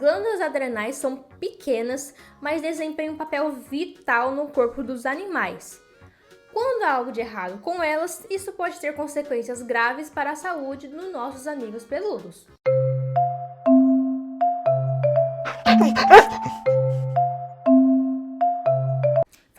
glândulas adrenais são pequenas, mas desempenham um papel vital no corpo dos animais. Quando há algo de errado com elas, isso pode ter consequências graves para a saúde dos nossos amigos peludos.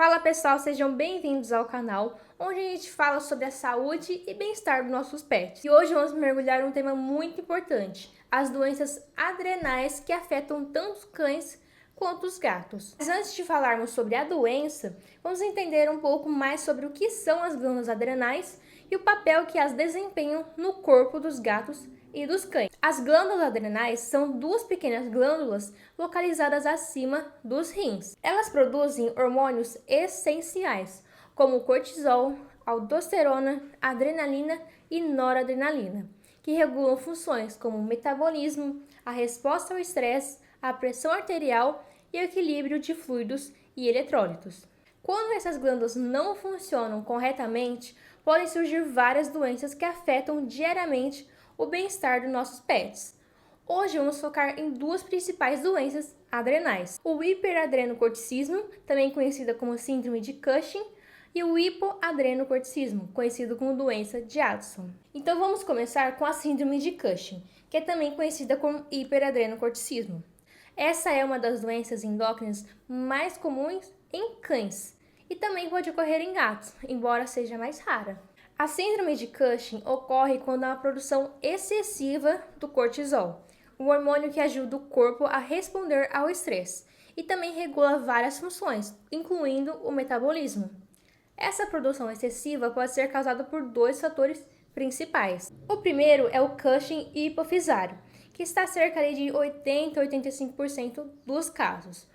Fala pessoal, sejam bem-vindos ao canal, onde a gente fala sobre a saúde e bem-estar dos nossos pets. E hoje vamos mergulhar em um tema muito importante, as doenças adrenais que afetam tanto os cães quanto os gatos. Mas antes de falarmos sobre a doença, vamos entender um pouco mais sobre o que são as glândulas adrenais e o papel que as desempenham no corpo dos gatos e dos cães. As glândulas adrenais são duas pequenas glândulas localizadas acima dos rins. Elas produzem hormônios essenciais, como o cortisol, aldosterona, adrenalina e noradrenalina, que regulam funções como o metabolismo, a resposta ao estresse, a pressão arterial e o equilíbrio de fluidos e eletrólitos. Quando essas glândulas não funcionam corretamente, podem surgir várias doenças que afetam diariamente o bem-estar dos nossos pets. Hoje vamos focar em duas principais doenças adrenais: o hiperadrenocorticismo, também conhecida como síndrome de Cushing, e o hipoadrenocorticismo, conhecido como doença de Addison. Então vamos começar com a síndrome de Cushing, que é também conhecida como hiperadrenocorticismo. Essa é uma das doenças endócrinas mais comuns em cães e também pode ocorrer em gatos, embora seja mais rara. A síndrome de Cushing ocorre quando há uma produção excessiva do cortisol, um hormônio que ajuda o corpo a responder ao estresse e também regula várias funções, incluindo o metabolismo. Essa produção excessiva pode ser causada por dois fatores principais. O primeiro é o Cushing hipofisário, que está cerca de 80 a 85% dos casos.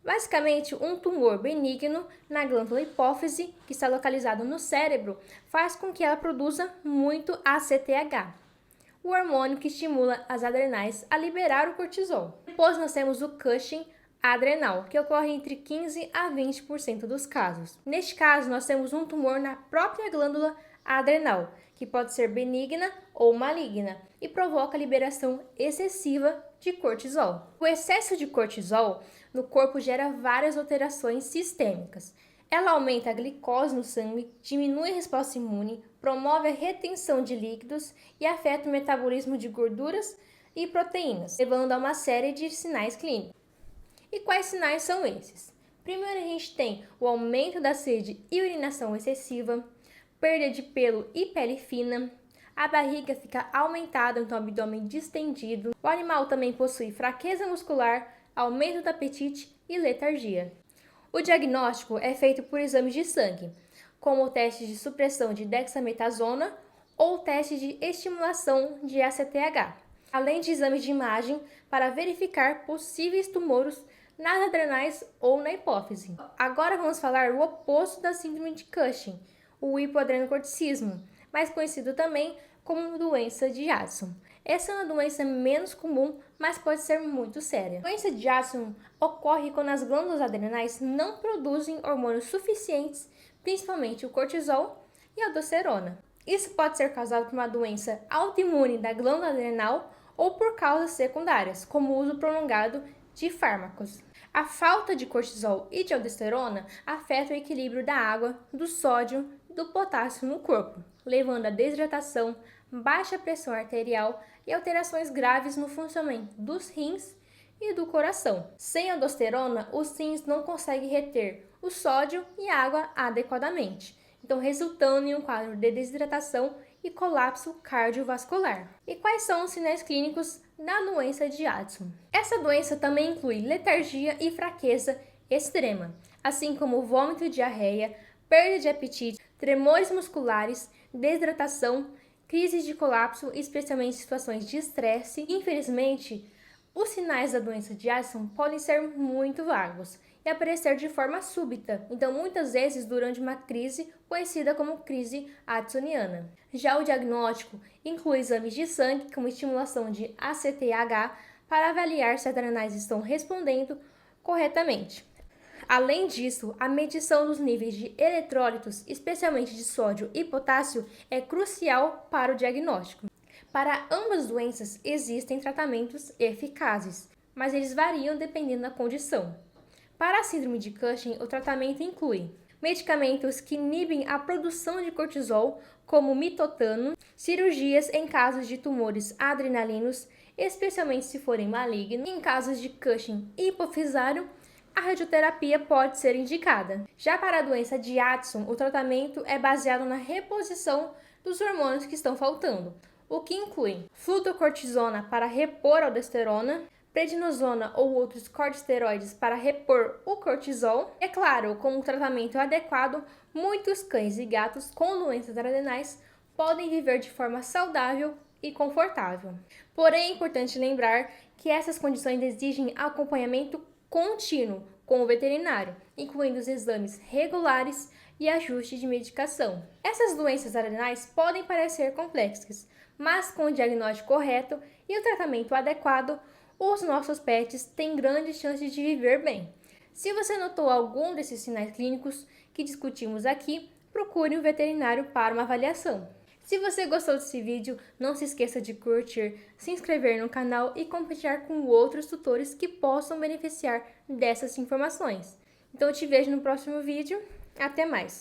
Basicamente, um tumor benigno na glândula hipófise, que está localizado no cérebro, faz com que ela produza muito ACTH, o hormônio que estimula as adrenais a liberar o cortisol. Depois nós temos o Cushing adrenal, que ocorre entre 15 a 20% dos casos. Neste caso, nós temos um tumor na própria glândula adrenal, que pode ser benigna ou maligna e provoca a liberação excessiva de cortisol. O excesso de cortisol no corpo gera várias alterações sistêmicas. Ela aumenta a glicose no sangue, diminui a resposta imune, promove a retenção de líquidos e afeta o metabolismo de gorduras e proteínas, levando a uma série de sinais clínicos. E quais sinais são esses? Primeiro, a gente tem o aumento da sede e urinação excessiva, perda de pelo e pele fina, a barriga fica aumentada, então o abdômen distendido. O animal também possui fraqueza muscular, aumento do apetite e letargia. O diagnóstico é feito por exames de sangue, como o teste de supressão de dexametasona ou o teste de estimulação de ACTH, além de exames de imagem para verificar possíveis tumores nas adrenais ou na hipófise. Agora vamos falar o oposto da síndrome de Cushing, o hipoadrenocorticismo, mais conhecido também como doença de Addison. Essa é uma doença menos comum, mas pode ser muito séria. A doença de Addison ocorre quando as glândulas adrenais não produzem hormônios suficientes, principalmente o cortisol e a aldosterona. Isso pode ser causado por uma doença autoimune da glândula adrenal ou por causas secundárias, como o uso prolongado de fármacos. A falta de cortisol e de aldosterona afeta o equilíbrio da água, do sódio e do potássio no corpo, levando a desidratação, baixa pressão arterial e alterações graves no funcionamento dos rins e do coração. Sem aldosterona, os rins não conseguem reter o sódio e a água adequadamente, então resultando em um quadro de desidratação e colapso cardiovascular. E quais são os sinais clínicos da doença de Addison? Essa doença também inclui letargia e fraqueza extrema, assim como vômito e diarreia, perda de apetite, tremores musculares, desidratação, crises de colapso, especialmente em situações de estresse. Infelizmente, os sinais da doença de Addison podem ser muito vagos e aparecer de forma súbita, então muitas vezes durante uma crise conhecida como crise addisoniana. Já o diagnóstico inclui exames de sangue como estimulação de ACTH para avaliar se as adrenais estão respondendo corretamente. Além disso, a medição dos níveis de eletrólitos, especialmente de sódio e potássio, é crucial para o diagnóstico. Para ambas doenças existem tratamentos eficazes, mas eles variam dependendo da condição. Para a síndrome de Cushing, o tratamento inclui medicamentos que inibem a produção de cortisol, como mitotano, cirurgias em casos de tumores adrenalinos, especialmente se forem malignos. Em casos de Cushing hipofisário, a radioterapia pode ser indicada. Já para a doença de Addison, o tratamento é baseado na reposição dos hormônios que estão faltando, o que inclui flutocortisona para repor a aldosterona, prednisona ou outros corticosteroides para repor o cortisol. É claro, com um tratamento adequado, muitos cães e gatos com doenças adrenais podem viver de forma saudável e confortável. Porém, é importante lembrar que essas condições exigem acompanhamento contínuo com o veterinário, incluindo os exames regulares e ajuste de medicação. Essas doenças adrenais podem parecer complexas, mas com o diagnóstico correto e o tratamento adequado, os nossos pets têm grandes chances de viver bem. Se você notou algum desses sinais clínicos que discutimos aqui, procure um veterinário para uma avaliação. Se você gostou desse vídeo, não se esqueça de curtir, se inscrever no canal e compartilhar com outros tutores que possam beneficiar dessas informações. Então eu te vejo no próximo vídeo. Até mais!